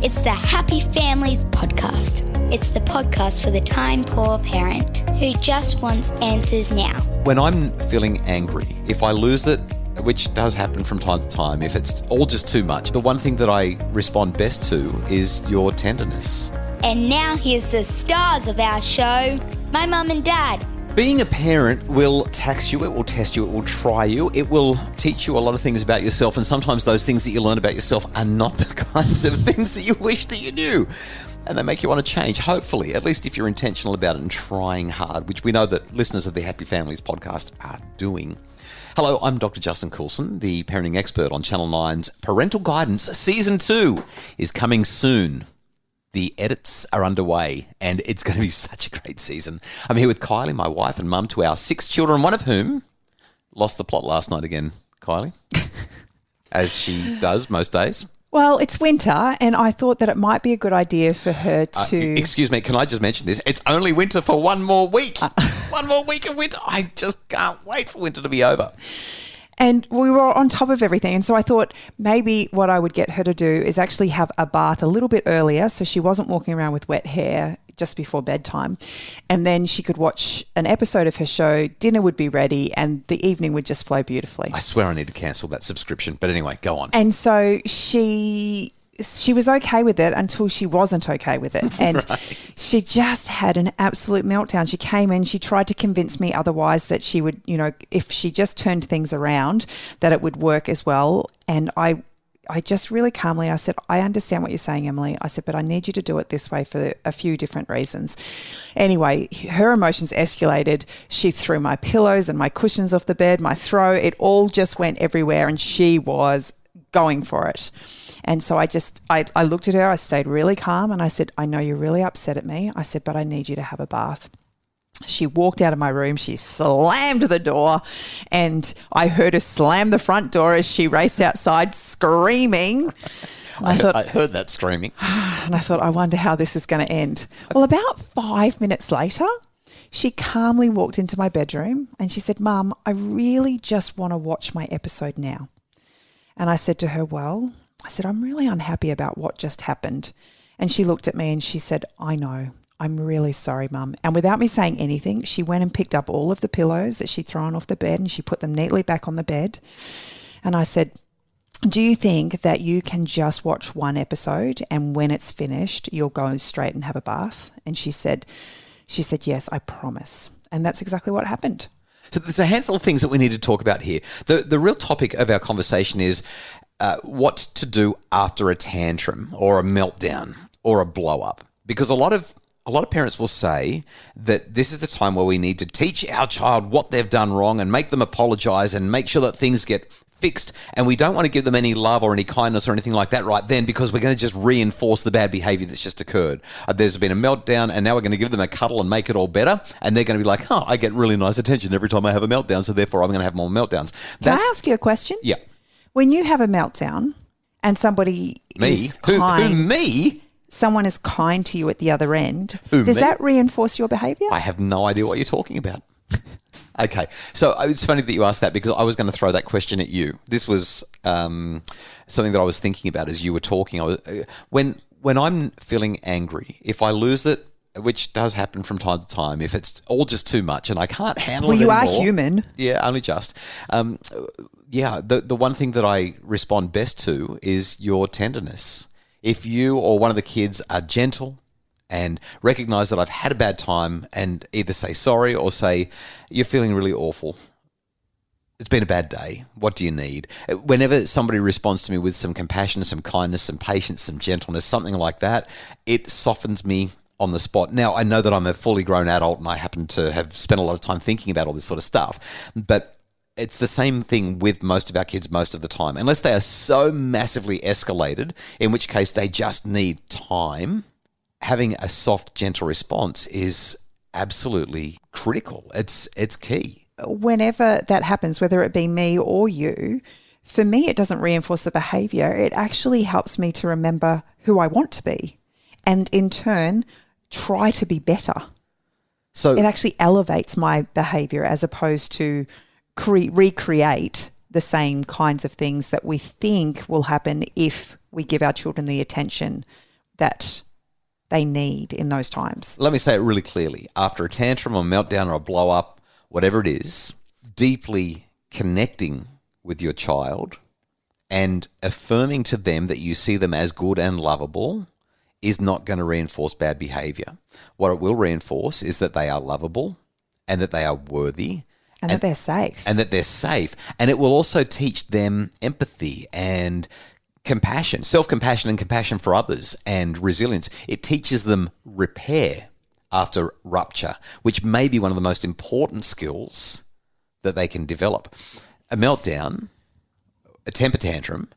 It's the Happy Families podcast. It's the podcast for the time-poor parent who just wants answers now. When I'm feeling angry, if I lose it, which does happen from time to time, if it's all just too much, the one thing that I respond best to is your tenderness. And now here's the stars of our show, my mum and dad. Being a parent will tax you, it will test you, it will try you, it will teach you a lot of things about yourself, and sometimes those things that you learn about yourself are not the kinds of things that you wish that you knew. And they make you want to change, hopefully, at least if you're intentional about it and trying hard, which we know that listeners of the Happy Families podcast are doing. Hello, I'm Dr. Justin Coulson, the parenting expert on Channel 9's Parental Guidance. Season 2 is coming soon. The edits are underway, and it's going to be such a great season. I'm here with Kylie, my wife and mum to our 6 children, one of whom lost the plot last night again. Kylie, as she does most days. Well, it's winter, and I thought that it might be a good idea for her to... Excuse me, can I just mention this? It's only winter for one more week. One more week of winter. I just can't wait for winter to be over. And we were on top of everything. And so I thought maybe what I would get her to do is actually have a bath a little bit earlier so she wasn't walking around with wet hair just before bedtime. And then she could watch an episode of her show, dinner would be ready, and the evening would just flow beautifully. I swear I need to cancel that subscription. But anyway, go on. And so she was okay with it until she wasn't okay with it. And right. She just had an absolute meltdown. She came in, she tried to convince me otherwise that she would, if she just turned things around, that it would work as well. And I just really calmly, I said, I understand what you're saying, Emily. I said, but I need you to do it this way for a few different reasons. Anyway, her emotions escalated. She threw my pillows and my cushions off the bed, my throw. It all just went everywhere, and she was going for it. And so I looked at her, I stayed really calm, and I said, I know you're really upset at me. I said, but I need you to have a bath. She walked out of my room, she slammed the door, and I heard her slam the front door as she raced outside screaming. I heard that screaming. And I thought, I wonder how this is going to end. Well, about 5 minutes later, she calmly walked into my bedroom and she said, Mum, I really just want to watch my episode now. And I said to her, I'm really unhappy about what just happened. And she looked at me and she said, I know. I'm really sorry, Mum. And without me saying anything, she went and picked up all of the pillows that she'd thrown off the bed and she put them neatly back on the bed. And I said, do you think that you can just watch one episode and when it's finished, you'll go straight and have a bath? And she said, yes, I promise. And that's exactly what happened. So there's a handful of things that we need to talk about here. The real topic of our conversation is what to do after a tantrum or a meltdown or a blow-up. Because a lot of parents will say that this is the time where we need to teach our child what they've done wrong and make them apologise and make sure that things get fixed. And we don't want to give them any love or any kindness or anything like that right then, because we're going to just reinforce the bad behaviour that's just occurred. There's been a meltdown and now we're going to give them a cuddle and make it all better. And they're going to be like, I get really nice attention every time I have a meltdown, so therefore I'm going to have more meltdowns. Can I ask you a question? Yeah. When you have a meltdown and somebody is kind... Who, me? Someone is kind to you at the other end, does that reinforce your behaviour? I have no idea what you're talking about. Okay, so it's funny that you asked that because I was going to throw that question at you. This was something that I was thinking about as you were talking. When I'm feeling angry, if I lose it, which does happen from time to time, if it's all just too much and I can't handle it anymore. Well, you are human. Yeah, only just. The one thing that I respond best to is your tenderness. If you or one of the kids are gentle and recognise that I've had a bad time and either say sorry or say, you're feeling really awful, it's been a bad day, what do you need? Whenever somebody responds to me with some compassion, some kindness, some patience, some gentleness, something like that, it softens me on the spot. Now, I know that I'm a fully grown adult and I happen to have spent a lot of time thinking about all this sort of stuff, but it's the same thing with most of our kids most of the time, unless they are so massively escalated, in which case they just need time. Having a soft, gentle response is absolutely critical. It's key. Whenever that happens, whether it be me or you, for me, it doesn't reinforce the behaviour. It actually helps me to remember who I want to be and in turn try to be better. So it actually elevates my behaviour as opposed to recreate the same kinds of things that we think will happen if we give our children the attention that they need in those times. Let me say it really clearly. After a tantrum or meltdown or a blow up, whatever it is, deeply connecting with your child and affirming to them that you see them as good and lovable is not going to reinforce bad behavior. What it will reinforce is that they are lovable and that they are worthy. And that they're safe. And that they're safe. And it will also teach them empathy and compassion, self-compassion and compassion for others and resilience. It teaches them repair after rupture, which may be one of the most important skills that they can develop. A meltdown, a temper tantrum,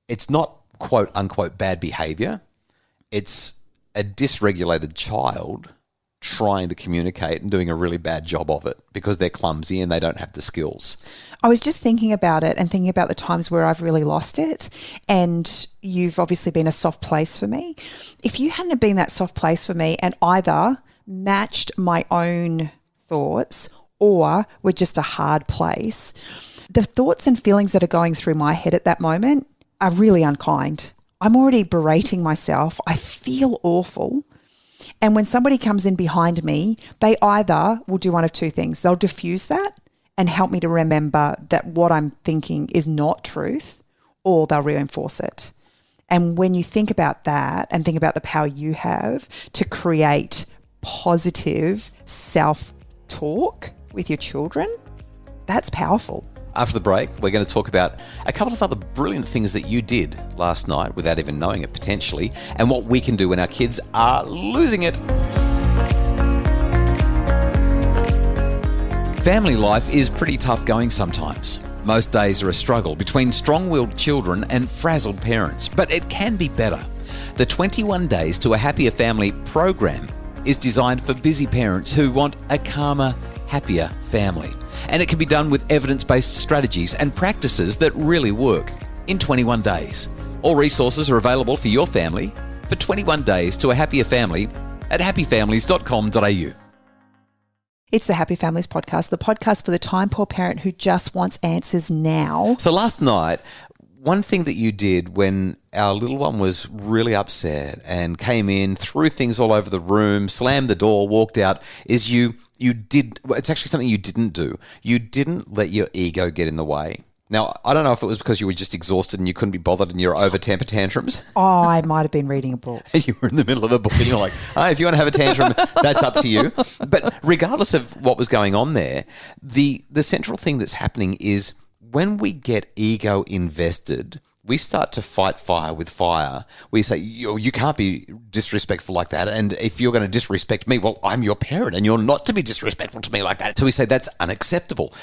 it's not quote unquote bad behavior. It's a dysregulated child trying to communicate and doing a really bad job of it because they're clumsy and they don't have the skills. I was just thinking about it and thinking about the times where I've really lost it, and you've obviously been a soft place for me. If you hadn't have been that soft place for me and either matched my own thoughts or were just a hard place, the thoughts and feelings that are going through my head at that moment are really unkind. I'm already berating myself. I feel awful. And when somebody comes in behind me, they either will do one of two things. They'll diffuse that and help me to remember that what I'm thinking is not truth, or they'll reinforce it. And when you think about that and think about the power you have to create positive self-talk with your children, that's powerful. After the break, we're going to talk about a couple of other brilliant things that you did last night without even knowing it potentially, and what we can do when our kids are losing it. Family life is pretty tough going sometimes. Most days are a struggle between strong-willed children and frazzled parents, but it can be better. The 21 Days to a Happier Family program is designed for busy parents who want a calmer, happier family. And it can be done with evidence-based strategies and practices that really work in 21 days. All resources are available for your family for 21 Days to a Happier Family at happyfamilies.com.au. It's the Happy Families Podcast, the podcast for the time-poor parent who just wants answers now. So last night, one thing that you did when our little one was really upset and came in, threw things all over the room, slammed the door, walked out, is you did, it's actually something you didn't do. You didn't let your ego get in the way. Now, I don't know if it was because you were just exhausted and you couldn't be bothered and you're over temper tantrums. Oh, I might have been reading a book. You were in the middle of a book and you're like, oh, if you want to have a tantrum, that's up to you. But regardless of what was going on there, the central thing that's happening is when we get ego invested, we start to fight fire with fire. We say, you can't be disrespectful like that. And if you're going to disrespect me, well, I'm your parent and you're not to be disrespectful to me like that. So we say that's unacceptable.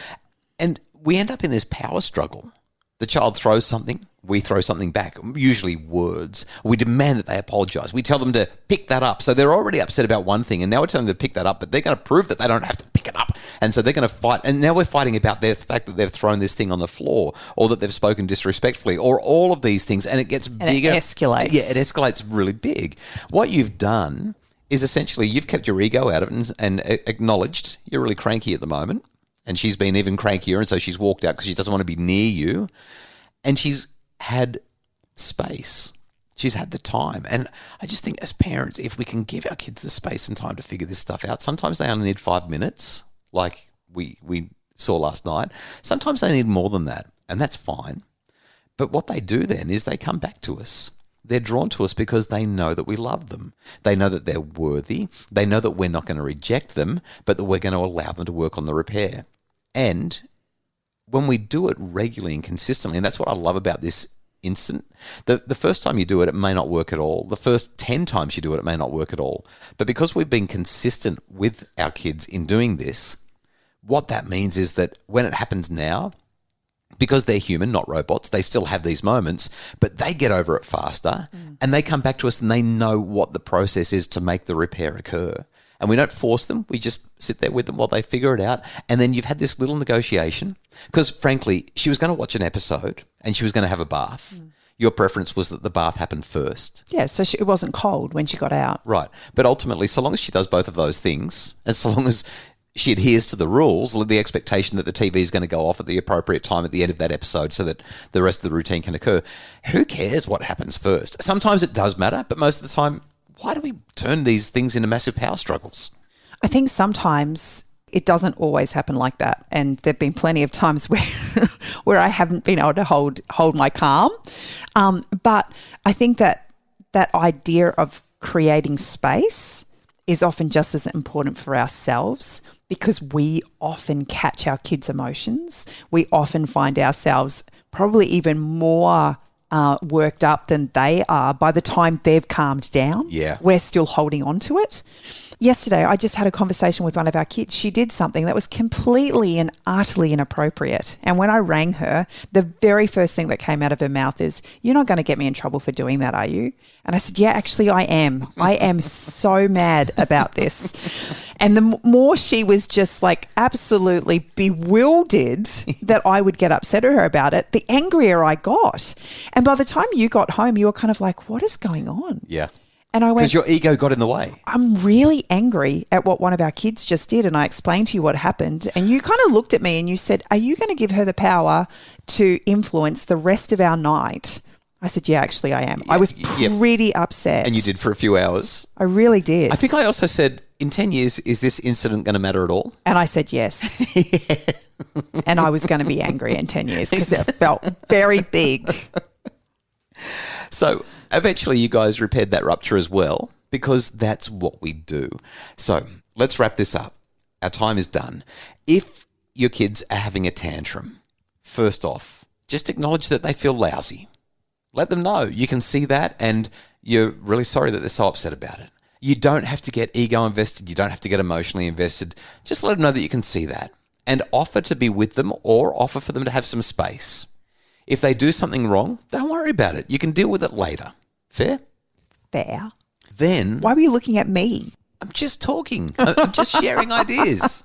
And we end up in this power struggle. The child throws something, we throw something back, usually words. We demand that they apologise. We tell them to pick that up. So they're already upset about one thing, and now we're telling them to pick that up, but they're going to prove that they don't have to pick it up. And so they're going to fight. And now we're fighting about the fact that they've thrown this thing on the floor, or that they've spoken disrespectfully, or all of these things, and it gets bigger. It escalates. Yeah, it escalates really big. What you've done is essentially you've kept your ego out of it and acknowledged you're really cranky at the moment. And she's been even crankier, and so she's walked out because she doesn't want to be near you. And she's had space. She's had the time. And I just think as parents, if we can give our kids the space and time to figure this stuff out, sometimes they only need 5 minutes, like we saw last night. Sometimes they need more than that, and that's fine. But what they do then is they come back to us. They're drawn to us because they know that we love them. They know that they're worthy. They know that we're not going to reject them, but that we're going to allow them to work on the repair. And when we do it regularly and consistently, and that's what I love about this instant, the first time you do it, it may not work at all. The first 10 times you do it, it may not work at all. But because we've been consistent with our kids in doing this, what that means is that when it happens now, because they're human, not robots, they still have these moments, but they get over it faster and they come back to us and they know what the process is to make the repair occur. And we don't force them. We just sit there with them while they figure it out. And then you've had this little negotiation because, frankly, she was going to watch an episode and she was going to have a bath. Your preference was that the bath happened first. Yeah, so it wasn't cold when she got out. Right. But ultimately, so long as she does both of those things and so long as she adheres to the rules, the expectation that the TV is going to go off at the appropriate time at the end of that episode so that the rest of the routine can occur. Who cares what happens first? Sometimes it does matter, but most of the time, why do we turn these things into massive power struggles? I think sometimes it doesn't always happen like that. And there've been plenty of times where I haven't been able to hold my calm. But I think that idea of creating space is often just as important for ourselves, because we often catch our kids' emotions. We often find ourselves probably even more worked up than they are by the time they've calmed down. Yeah. We're still holding on to it. Yesterday, I just had a conversation with one of our kids. She did something that was completely and utterly inappropriate. And when I rang her, the very first thing that came out of her mouth is, "You're not going to get me in trouble for doing that, are you?" And I said, "Yeah, actually I am. I am so mad about this." And the more she was just like absolutely bewildered that I would get upset at her about it, the angrier I got. And by the time you got home, you were kind of like, what is going on? Yeah. And I went, because your ego got in the way. I'm really angry at what one of our kids just did. And I explained to you what happened. And you kind of looked at me and you said, are you going to give her the power to influence the rest of our night? I said, yeah, actually I am. I was pretty upset. And you did for a few hours. I really did. I think I also said, in 10 years, is this incident going to matter at all? And I said yes. And I was going to be angry in 10 years because it felt very big. So eventually you guys repaired that rupture as well, because that's what we do. So let's wrap this up. Our time is done. If your kids are having a tantrum, first off, just acknowledge that they feel lousy. Let them know you can see that and you're really sorry that they're so upset about it. You don't have to get ego invested. You don't have to get emotionally invested. Just let them know that you can see that and offer to be with them or offer for them to have some space. If they do something wrong, don't worry about it. You can deal with it later. Fair? Fair. Then... Why were you looking at me? I'm just talking. I'm just sharing ideas.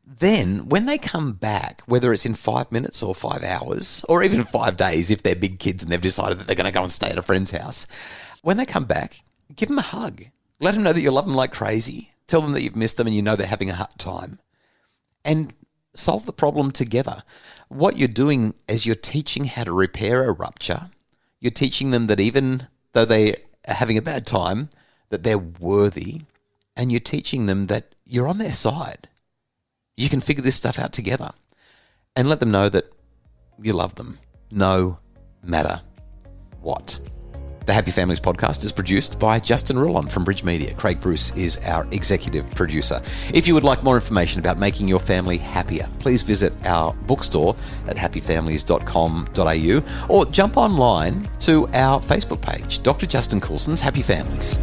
Then, when they come back, whether it's in 5 minutes or 5 hours, or even 5 days if they're big kids and they've decided that they're going to go and stay at a friend's house, when they come back, give them a hug. Let them know that you love them like crazy. Tell them that you've missed them and you know they're having a hard time. And solve the problem together. What you're doing is you're teaching how to repair a rupture. You're teaching them that even though they are having a bad time, that they're worthy. And you're teaching them that you're on their side. You can figure this stuff out together. And let them know that you love them, no matter what. The Happy Families podcast is produced by Justin Rulon from Bridge Media. Craig Bruce is our executive producer. If you would like more information about making your family happier, please visit our bookstore at happyfamilies.com.au or jump online to our Facebook page, Dr. Justin Coulson's Happy Families.